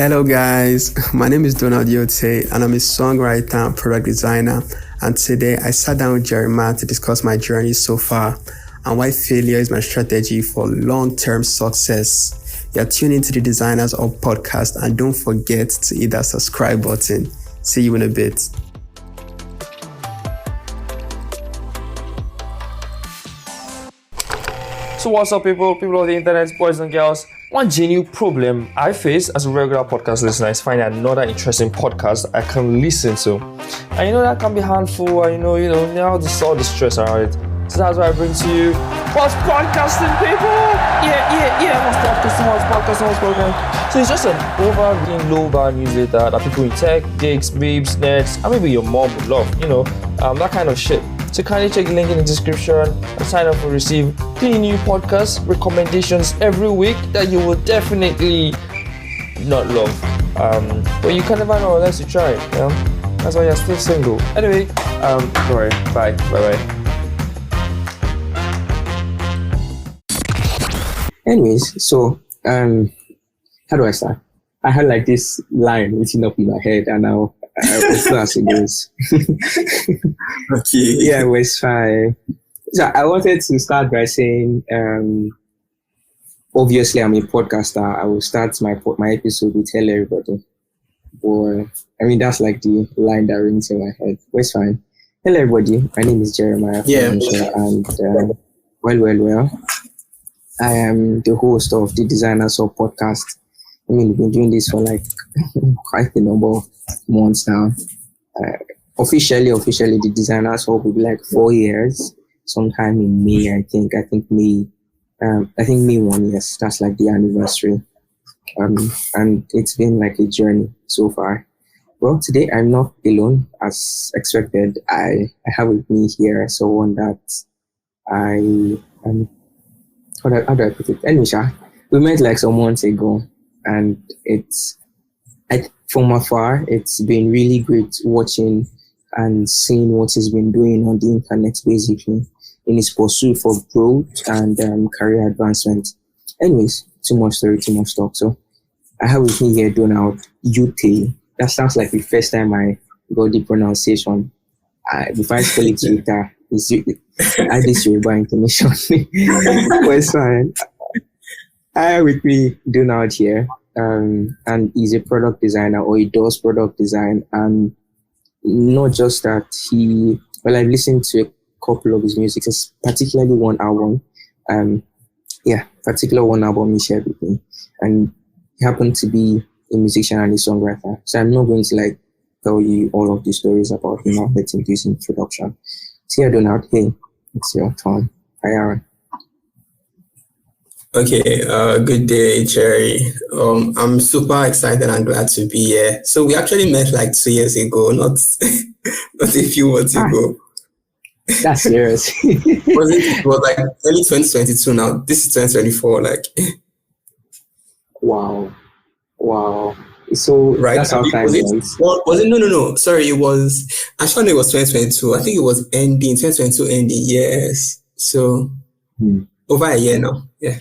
Hello guys, my name is Donald YOTAY and I'm a songwriter and product designer, and today I sat down with Jeremiah to discuss my journey so far and why failure is my strategy for long-term success. You're tuned into the Designers Hub podcast and don't forget to hit that subscribe button. See you in a bit. So what's up, people of the internet, boys and girls? One genuine problem I face as a regular podcast listener is finding another interesting podcast I can listen to. And that can be handful, and now this all the stress around it. So that's why I bring to you, what's podcasting, people? What's podcasting? So it's just an overbeing low-bar newsletter that people in tech, gigs, babes, nerds, and maybe your mom would love, that kind of shit. So kindly check the link in the description and sign up to receive 3 new podcast recommendations every week that you will definitely not love. But you can never know unless you try. That's why you're still single. Anyway, don't worry. Bye. Anyways, so how do I start? I had like this line written up in my head, and now I was as it goes. Okay. Yeah, it was fine. So I wanted to start by saying, obviously I'm a podcaster. I will start my episode with hello everybody. Or that's like the line that rings in my head. But it's fine. Hello everybody. My name is Jeremiah. Yeah. And well. I am the host of the Designers Hub podcast. We've been doing this for like quite a number of months now. Officially, the Designers Hub will be like 4 years. Sometime in May, I think May. May 1 year. That's like the anniversary. And it's been like a journey so far. Well, today I'm not alone as expected. I have with me here someone that how do I put it? Anyway, we met like some months ago, and from afar, it's been really great watching and seeing what he's been doing on the internet, basically, in his pursuit for growth and career advancement. Anyways, too much story, too much talk. So I have with me here Donald YOTAY. That sounds like the first time I got the pronunciation. Before I spell it later, I this Yoruba information. But it's fine. I have with me Donald here, and he's a product designer, or he does product design, and not just that, I've listened to a couple of his music, particularly one album, one album he shared with me, and he happened to be a musician and a songwriter, so I'm not going to tell you all of the stories about him. I'll let him do his introduction. So yeah, Donald, hey, it's your turn. Hi. Okay, good day, Jerry. I'm super excited and glad to be here. So we actually met like 2 years ago, not a few months ago. That's serious. It was like early 2022 now. This is 2024, Wow. So right. That's how time was. Was it? No. Sorry, it was. Actually, it was 2022. I think it was 2022 ending. Yes. So over a year now. Yeah.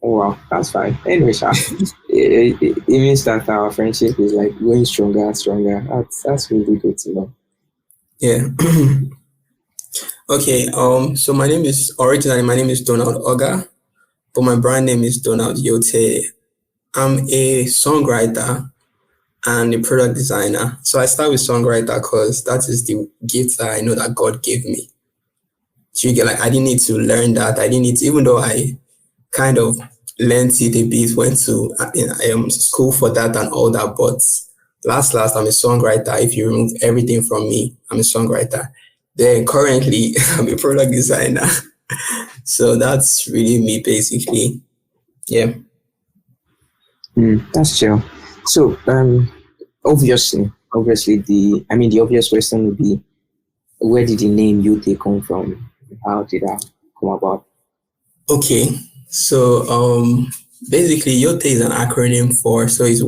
Oh, wow, that's fine. Anyway, it means that our friendship is like going stronger and stronger. That's really good to know. Yeah. Okay. So my name is Donald Oga, but my brand name is Donald YOTAY. I'm a songwriter and a product designer. So I start with songwriter because that is the gift that I know that God gave me. So I didn't need to learn that. I didn't need to, even though I kind of learned it a bit, went to school for that and all that, but last I'm a songwriter. If you remove everything from me, I'm a songwriter. Then currently I'm a product designer. So that's really me basically. Yeah. That's chill. So obviously the obvious question would be, where did the name YOTAY come from? How did that come about? Okay. So basically YOTAY is an acronym so it's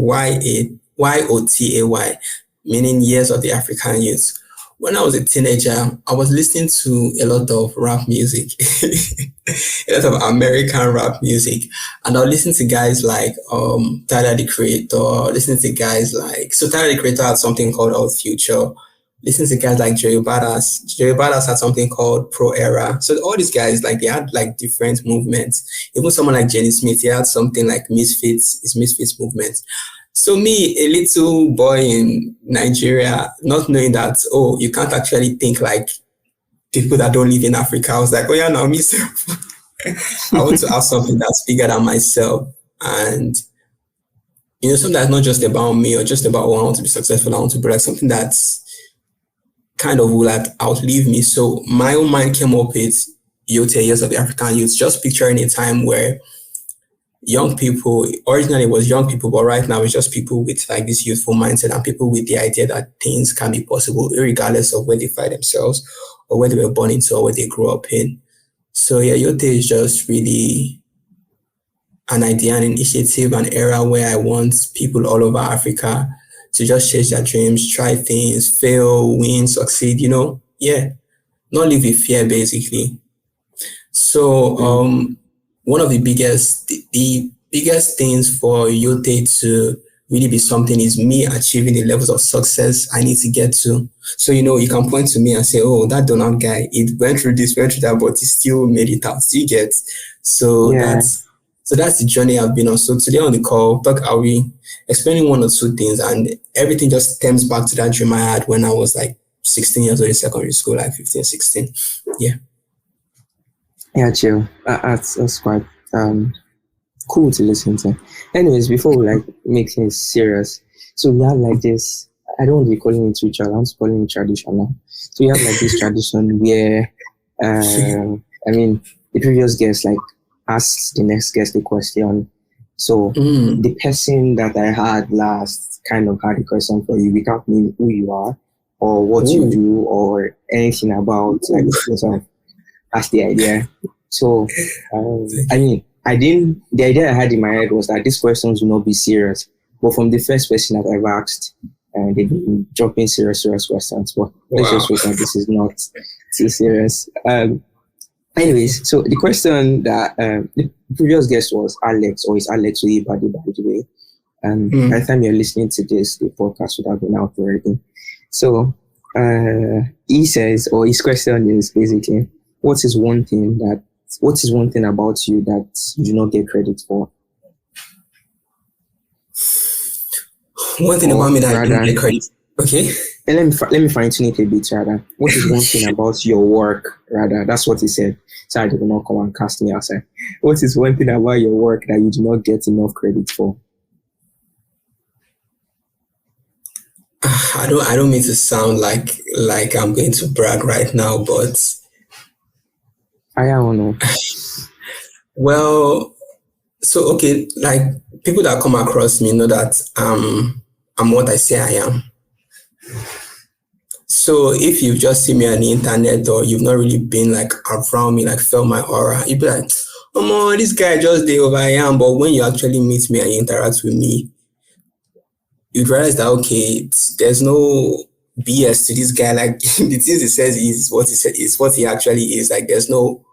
YOTAY, meaning Years of the African Youth. when I was a teenager, I was listening to a lot of rap music, a lot of American rap music, and I was listening to guys like Tyler the Creator, listening to guys like Tyler the Creator had something called Old Future. Listening to guys like Joey Badass. Joey Badass had something called Pro Era. So all these guys, like they had like different movements. Even someone like Jenny Smith, he had something like Misfits, his Misfits movement. So me, a little boy in Nigeria, not knowing that, oh, you can't actually think like people that don't live in Africa. I was like, oh yeah, now me, I want to have something that's bigger than myself. And, something that's not just about me or just about, oh, I want to be successful. I want to be like something that's kind of will like outlive me. So my own mind came up with Yote, Years of the African Youth, just picturing a time where young people, originally it was young people, but right now it's just people with like this youthful mindset and people with the idea that things can be possible regardless of where they find themselves or where they were born into or where they grew up in. So yeah, Yote is just really an idea, an initiative, an era where I want people all over Africa to just chase their dreams, try things, fail, win, succeed, yeah, not live with fear basically. So one of the biggest things for Yote to really be something is me achieving the levels of success I need to get to. So, you can point to me and say, oh, that Donald guy, it went through this, went through that, but he still made it out. You get? So Yeah. that's the journey I've been on. So today on the call, I'll be explaining one or two things, and everything just stems back to that dream I had when I was like 16 years old in secondary school, like 15, 16. Yeah. Yeah, chill. That's quite cool to listen to. Anyways, before we like make things serious, so we have like this. I don't want to be calling it ritual. I'm just calling it tradition now. So we have like this tradition where, I mean, the previous guest like asks the next guest a question. So the person that I had last kind of had a question for you without knowing who you are or what you do or anything about like yourself. That's the idea. So, I mean, the idea I had in my head was that these questions will not be serious. But from the first question that I've asked, they've been dropping serious questions. But let's just hope that this is not too serious. Anyways, so the question that the previous guest was Alex, or is Alex Oyibade, by the way. And by the time you're listening to this, the podcast would have been out already. So, he says, or his question is basically, what is one thing about you that you do not get credit for? One thing about me that I don't get credit. Okay. And let me fine tune it a bit rather. What is one thing about your work rather? That's what he said. Sorry, they will not come and cast me outside. What is one thing about your work that you do not get enough credit for? I don't mean to sound like I'm going to brag right now, but I don't know. Well, so okay, like people that come across me know that I'm what I say I am. So if you've just seen me on the internet or you've not really been like around me, like felt my aura, you'd be like, oh, this guy just did over I am. But when you actually meet me and you interact with me, you realize that okay, there's no BS to this guy. Like the things he says is what he said is what he actually is. Like there's no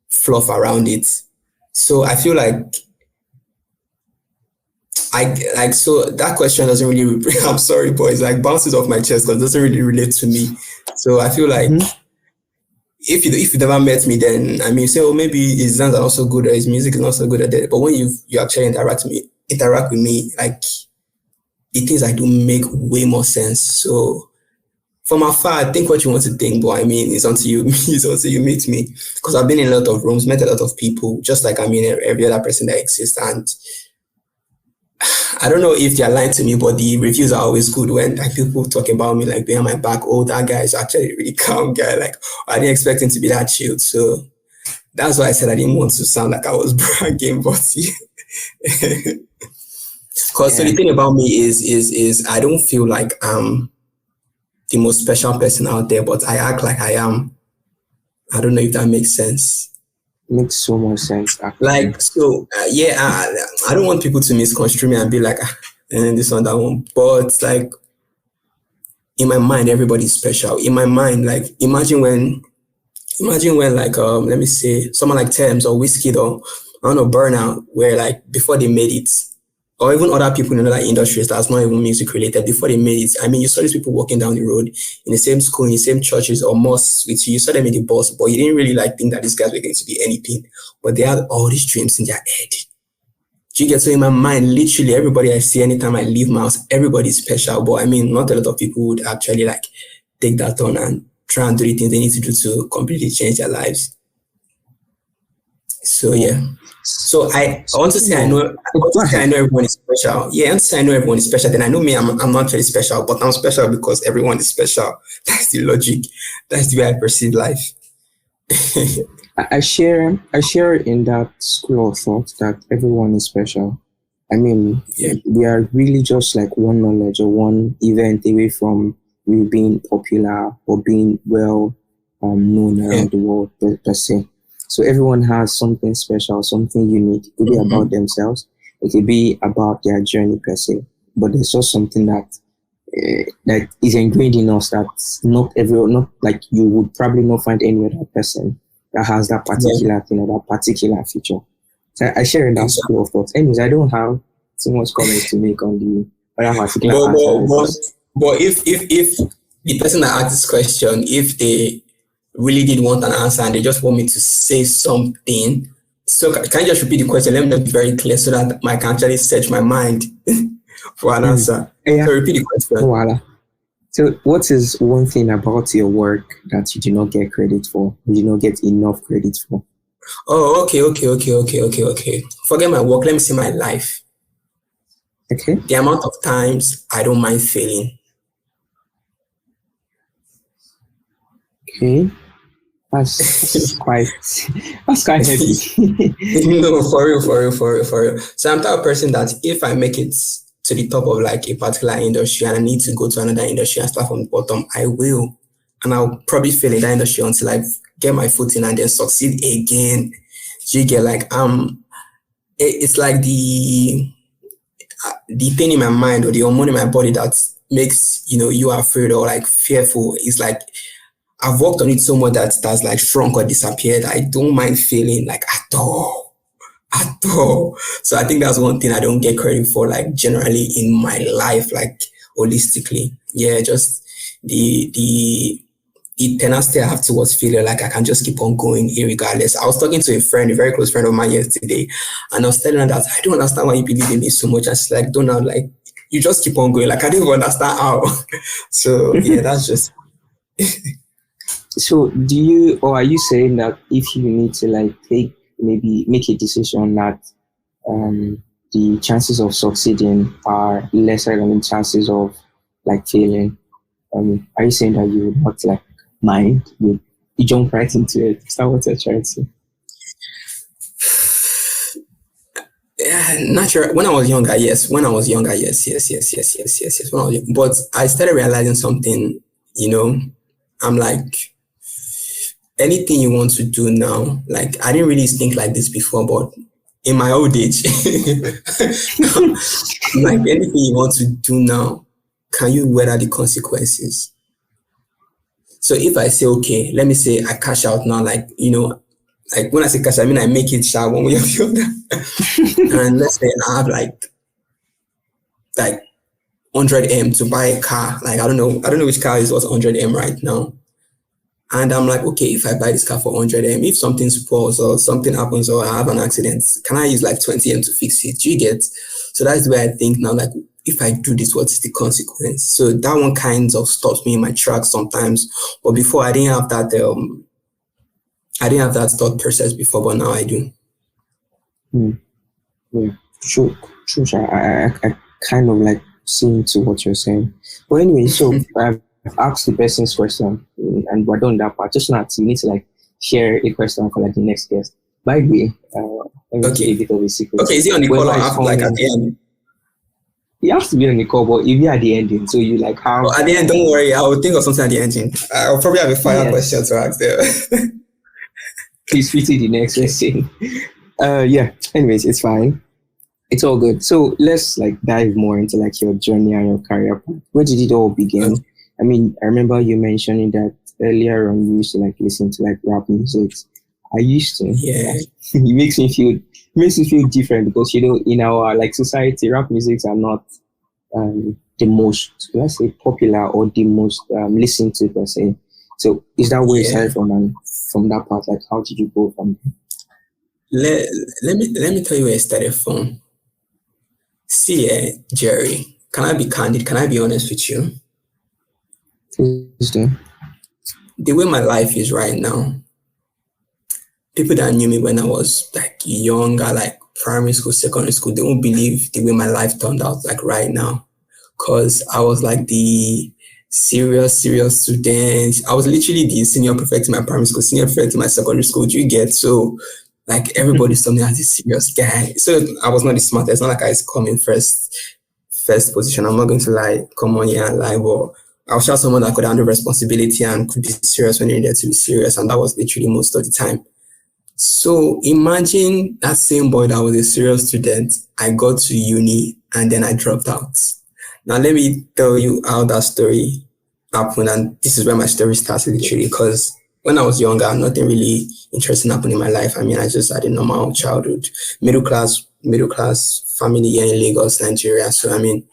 fluff around it. So I feel like so that question doesn't really I'm sorry, but it's like bounces off my chest because it doesn't really relate to me. So I feel like if you never met me, then I mean you say, oh, maybe his sounds are not so good or his music is not so good at that. But when you actually interact with me, like the things I do make way more sense. So from afar, I think what you want to think, but I mean, it's until you meet me. Because I've been in a lot of rooms, met a lot of people, just like I mean every other person that exists. And I don't know if they're lying to me, but the reviews are always good when like people talk about me like behind my back. Oh, that guy is actually a really calm guy. Like I didn't expect him to be that chilled. So that's why I said I didn't want to sound like I was bragging, but because so the thing about me is I don't feel like I'm the most special person out there, but I act like I am. I don't know if that makes sense. Makes so much sense. Actually. Like so, I don't want people to misconstrue me and be like, and this one, that one. But like in my mind, everybody's special. In my mind, like imagine when like let me say someone like Thames or Whiskey or I don't know Burnout, where like before they made it, or even other people in other industries that's not even music related, before they made it. I mean, you saw these people walking down the road in the same school, in the same churches or mosques with you. You saw them in the bus, but you didn't really like think that these guys were going to be anything. But they had all these dreams in their head. Do you get? So in my mind, literally everybody I see anytime I leave my house, everybody's special. But I mean, not a lot of people would actually like take that on and try and do the things they need to do to completely change their lives. So yeah. So I want to say I know everyone is special. Yeah, I want to say I know everyone is special. Then I know me, I'm not really special, but I'm special because everyone is special. That's the logic. That's the way I perceive life. I share in that school of thought that everyone is special. I mean, we are really just like one knowledge or one event away from really being popular or being well known around the world per se. So everyone has something special, something unique. It could be about themselves. It could be about their journey per se. But there's also something that that is ingrained in us that not like you would probably not find any other person that has that particular thing or that particular feature. So I share in that school of thought. Anyways, I don't have too much comments to make on the other particular answer. But if the person that asked this question, if they really did want an answer and they just want me to say something, so can you just repeat the question? Let me be very clear so that I can actually search my mind for an answer. Yeah. So repeat the question. Voila. So what is one thing about your work that you do not get credit for? You do not get enough credit for? Oh, okay. Forget my work. Let me see my life. Okay. The amount of times I don't mind failing. Okay. That's quite heavy. No, for real. So I'm the type of person that if I make it to the top of like a particular industry and I need to go to another industry and start from the bottom, I will. And I'll probably fail in that industry until I get my foot in and then succeed again. So you get like it's like the thing in my mind or the hormone in my body that makes you afraid or like fearful. It's like I've worked on it so much that's like shrunk or disappeared. I don't mind failing like at all. So I think that's one thing I don't get credit for, like generally in my life, like holistically. Yeah, just the tenacity I have towards failure, like I can just keep on going irregardless. I was talking to a very close friend of mine yesterday, and I was telling her that I don't understand why you believe in me so much. And she's like, Donald, like you just keep on going. Like I don't even understand how. So yeah, that's just. So are you saying that if you need to like maybe make a decision that the chances of succeeding are lesser than the chances of like failing, are you saying that you would not like mind, you jump right into it? Is that what you're trying to say? Yeah, not sure. When I was younger, yes. Yes. When I was young. But I started realizing something, I'm like, anything you want to do now, like I didn't really think like this before, but in my old age, like anything you want to do now, can you weather the consequences? So if I say, okay, let me say I cash out now, like, like when I say cash, I mean I make it sharp one way or the other. And let's say I have like 100M to buy a car. Like I don't know which car is worth 100M right now. And I'm like, okay, if I buy this car for 100M, if something spoils or something happens or I have an accident, can I use like 20M to fix it? Do you get? So that's the way I think now, like, if I do this, what is the consequence? So that one kind of stops me in my tracks sometimes. But before I didn't have that thought process before, but now I do. Yeah, true. I kind of like seeing to what you're saying. But anyway, so I've asked the person's question and we're done that part. Just now, you need to like share a question for like the next guest. By the way, let me give it a secret. Okay, is he on the call or like at the end? He has to be on the call, but if you're at the ending, so you like how? At the end, don't worry. I will think of something at the ending. I'll probably have a fire question to ask there. Please fit to the next lesson. Yeah. Anyways, it's fine. It's all good. So let's like dive more into like your journey and your career path. Where did it all begin? I mean, I remember you mentioning that earlier on. You used to like listen to like rap music. I used to. Yeah, It makes me feel different because in our like society, rap musics are not the most, let's say, popular or the most listened to per se. So is that where you yeah. started from, and from that part, like how did you go from Let, let me tell you where I started from. See, Jerry, can I be candid? Can I be honest with you? there? Please do. The way my life is right now, people that knew me when I was like younger, like primary school, secondary school, they won't believe the way my life turned out like right now. Cause I was like the serious student. I was literally the senior prefect in my primary school, senior prefect in my secondary school. Do you get? So like everybody saw me as a serious guy. So I was not the smartest. It's not like I was coming first position. I'm not going to lie, come on here and lie, but I was just someone that could handle responsibility and could be serious when it needed to be serious. And that was literally most of the time. So imagine that same boy that was a serious student. I got to uni and then I dropped out. Now let me tell you how that story happened, and this is where my story starts literally. Because when I was younger, nothing really interesting happened in my life. I mean, I just had a normal childhood, middle class family here in Lagos, Nigeria. So I mean,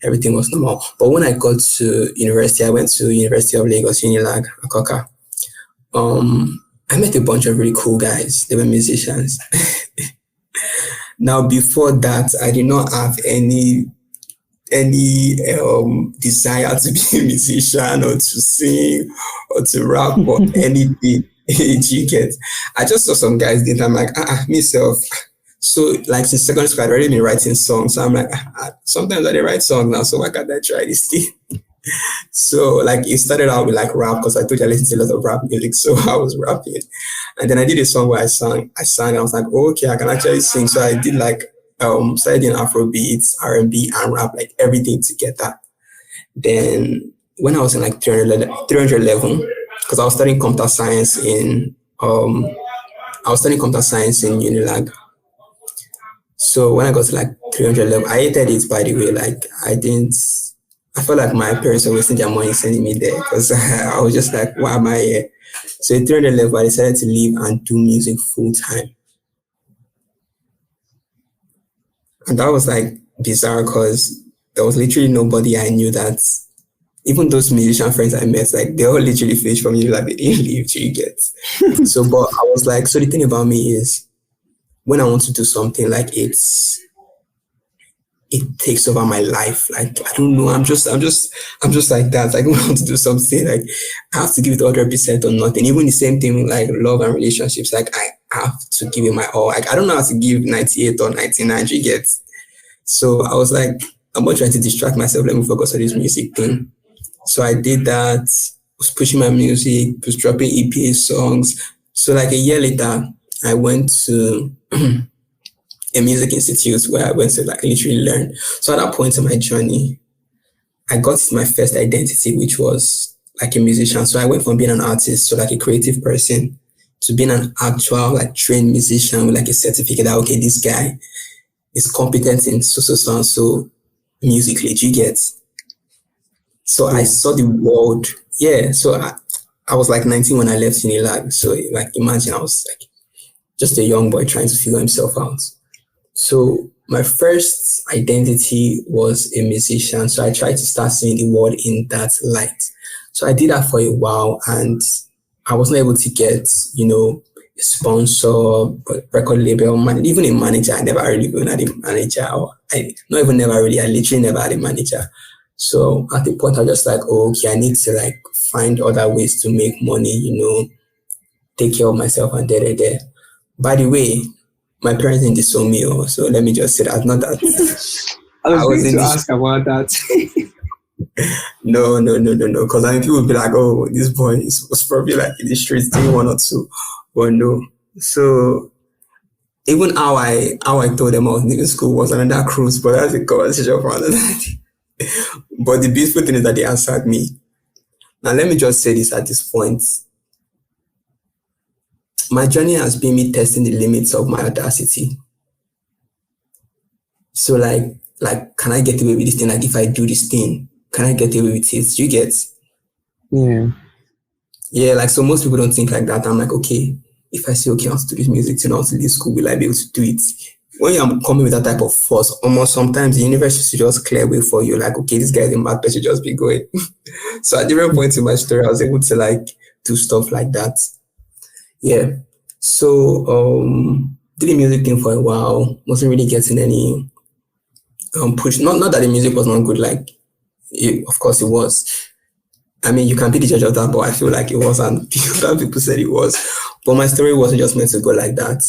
everything was normal. But when I got to university, I went to University of Lagos, Unilag, Akoka. I met a bunch of really cool guys. They were musicians. Now, before that, I did not have any desire to be a musician or to sing or to rap or anything. Do you get? I just saw some guys did. I'm like, myself. So like since secondary school, I'd already been writing songs. So I'm like, sometimes I did write songs now. So why can't I try this thing? So like it started out with like rap because I told you I listened to a lot of rap music. So I was rapping. And then I did a song where I sang, I was like, oh, okay, I can actually sing. So I did like started in Afro beats, R&B and rap, like everything together. Then when I was in like 311, because I was studying computer science in Unilag. So when I got to like 300 level, I hated it by the way. Like I felt like my parents were wasting their money sending me there because I was just like, why am I here? So at 300 level, I decided to leave and do music full time. And that was like bizarre because there was literally nobody I knew that, even those musician friends I met, like they all literally finished from you, like they didn't leave till you get. So, but I was like, so the thing about me is when I want to do something, like it takes over my life. Like I don't know, I'm just like that. Like when I want to do something, like I have to give it 100% or nothing. Even the same thing with like love and relationships. Like I have to give it my all. Like I don't know how to give 98 or 99. You get. So I was like, I'm not trying to distract myself. Let me focus on this music thing. So I did that. Was pushing my music. Was dropping EP songs. So like a year later, I went to a music institute where I went to like literally learn. So at that point in my journey, I got my first identity, which was like a musician. So I went from being an artist to like a creative person to being an actual like trained musician with like a certificate that okay, this guy is competent in so and so musically. Do you get? So I saw the world. Yeah. So I was like 19 when I left Unilag. So like imagine I was like just a young boy trying to figure himself out. So my first identity was a musician. So I tried to start seeing the world in that light. So I did that for a while and I wasn't able to get, a sponsor, but record label, even a manager. I never really even had a manager. Not even never really, I literally never had a manager. So at the point I was just like, oh, okay, I need to like find other ways to make money, take care of myself and there. By the way, my parents didn't disown me, so let me just say that. Not that I was I was going in to this. ask about that. No. Because I mean, people would be like, "Oh, this boy was probably like in the streets doing one or two," but no. So even how I told them I was leaving school was another cruise, but that's a conversation for another day. But the beautiful thing is that they answered me. Now let me just say this at this point: my journey has been me testing the limits of my audacity. So like, can I get away with this thing? Like if I do this thing, can I get away with it? You get? Yeah. Yeah, like so most people don't think like that. I'm like, okay, if I say okay, I want to do this music thing, I want to do this school, will I be able to do it? When you're coming with that type of force, almost sometimes the universe should just clear way for you, like, okay, this guy's a mad person, just be going. So at different points in my story, I was able to like do stuff like that. Yeah. So did the music thing for a while, wasn't really getting any push. Not that the music was not good, like of course it was. I mean, you can be the judge of that, but I feel like it wasn't. Other people said it was, but my story wasn't just meant to go like that.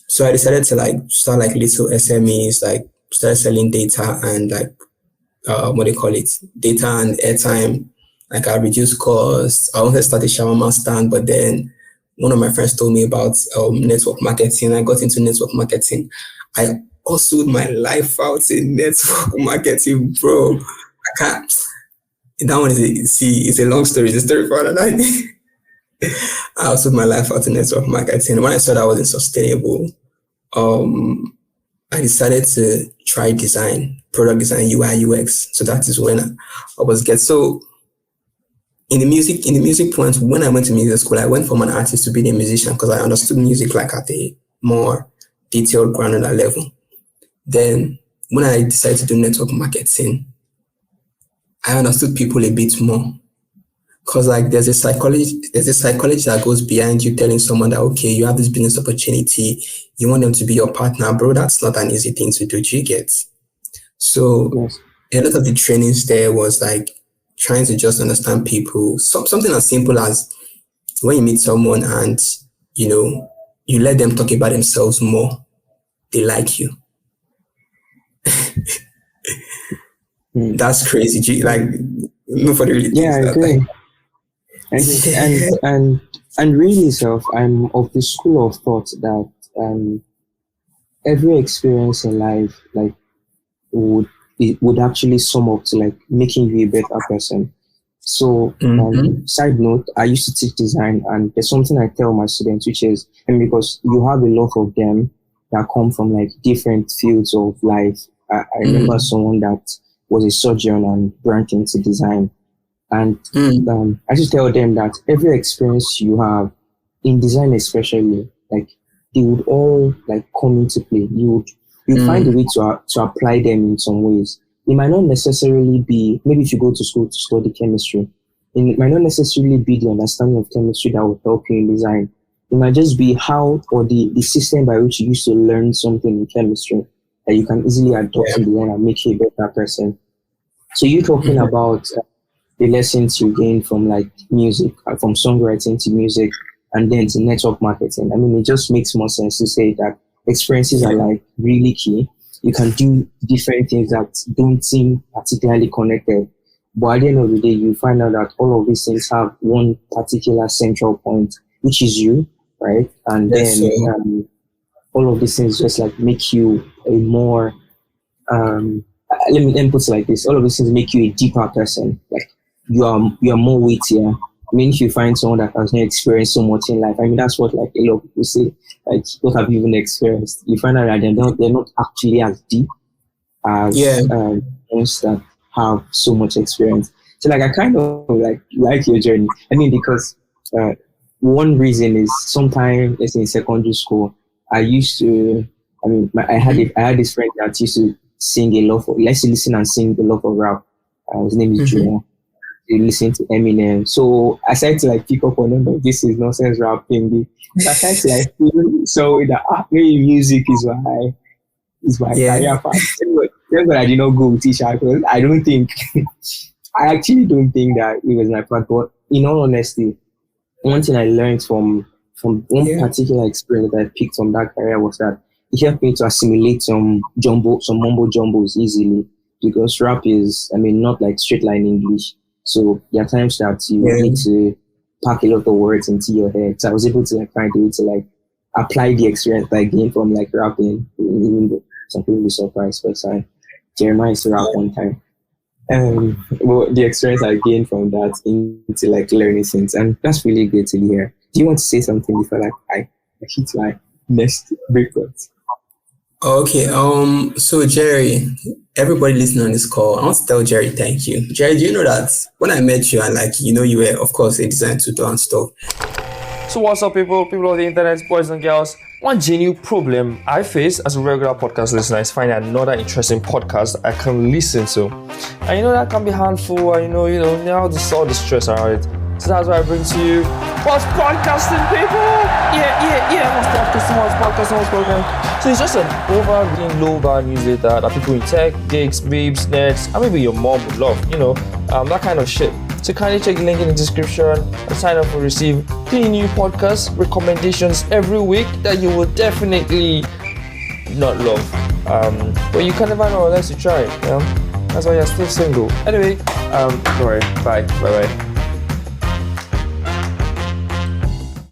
So I decided to like start like little SMEs, like started selling data and like what do you call it, data and airtime. Like I reduced costs. I wanted to start a shawarma stand, but then one of my friends told me about network marketing. I got into network marketing. I hustled my life out in network marketing, bro. I can't. That one is it's a long story. It's a story for another day. I hustled my life out in network marketing. When I saw that wasn't sustainable, um, I decided to try design, product design, UI, UX. So that is when I was get so in the music point, when I went to music school, I went from an artist to being a musician because I understood music like at a more detailed, granular level. Then when I decided to do network marketing, I understood people a bit more. Cause like there's a psychology that goes behind you telling someone that okay, you have this business opportunity, you want them to be your partner, bro. That's not an easy thing to do. Do you get? So Yes. a lot of the trainings there was like trying to just understand people. Something as simple as when you meet someone and you know you let them talk about themselves more, they like you. Mm. That's crazy. Like nobody really Yeah, thinks I that. Like agree. I agree. And really, self, I'm of the school of thought that every experience in life, like, would it would actually sum up to like making you a better person. So, mm-hmm. side note, I used to teach design, and there's something I tell my students, which is, and because you have a lot of them that come from like different fields of life. I remember mm, someone that was a surgeon and branched into design, and mm, I just tell them that every experience you have in design, especially, like, they would all like come into play. You find a mm, way to apply them in some ways. It might not necessarily be, maybe if you go to school to study chemistry, it might not necessarily be the understanding of chemistry that will help you in design. It might just be how, or the system by which you used to learn something in chemistry that you can easily adopt yeah. in design and make you a better person. So you talking Mm-hmm. about the lessons you gain from like music, from songwriting to music, and then to network marketing. I mean, it just makes more sense to say that experiences are Yeah. like really key. You can do different things that don't seem particularly connected, but at the end of the day, you find out that all of these things have one particular central point, which is you, right? And Yes. So then all of these things just like make you a more let me put it like this: all of these things make you a deeper person. Like, you are more weightier. I mean, if you find someone that has not experienced so much in life, I mean, that's what like a lot of people say. Like, what have you even experienced? You find out that they're not actually as deep yeah. as ones that have so much experience. So like, I kind of like your journey. I mean, because uh, one reason is sometime, let's say in secondary school, I used to. I mean, Mm-hmm. I had this friend that used to sing a lot of, let's listen and sing a lot of rap. His name is Mm-hmm. Junior. They listen to Eminem. So I started to like pick up on them, but this is nonsense rapping. So I started to like feel so that maybe music is my Yeah. career path. Thank God I did not go with teacher, because I don't think I actually don't think that it was my path. But in all honesty, one thing I learned from one Yeah. particular experience that I picked from that career was that it helped me to assimilate some mumbo jumbos easily, because rap is, I mean, not like straight line English. So there are times that you Yeah. need to pack a lot of words into your head. So I was able to like find a way to like apply the experience that I gained from like rapping, even though some people will be surprised. But sorry, Jeremiah used to rap one time. Well, the experience I gained from that into like learning things, and that's really good to hear. Do you want to say something before like I hit my next breakpoint? Okay, so Jerry, everybody listening on this call, I want to tell Jerry thank you. Jerry, do you know that when I met you and like you were of course a design tutor and stuff. So what's up, people of the internet, boys and girls? One genuine problem I face as a regular podcast listener is finding another interesting podcast I can listen to. And that can be handful, and now to solve the stress around it. So that's why I bring to you what's podcasting, people! Yeah, what's podcasting. So it's just an overarching global newsletter that people in tech, gigs, babes, nerds, and maybe your mom would love, that kind of shit. So kindly check the link in the description and sign up to receive 3 new podcast recommendations every week that you will definitely not love. But you can never know unless you try. That's why you're still single. Anyway, don't worry. Bye.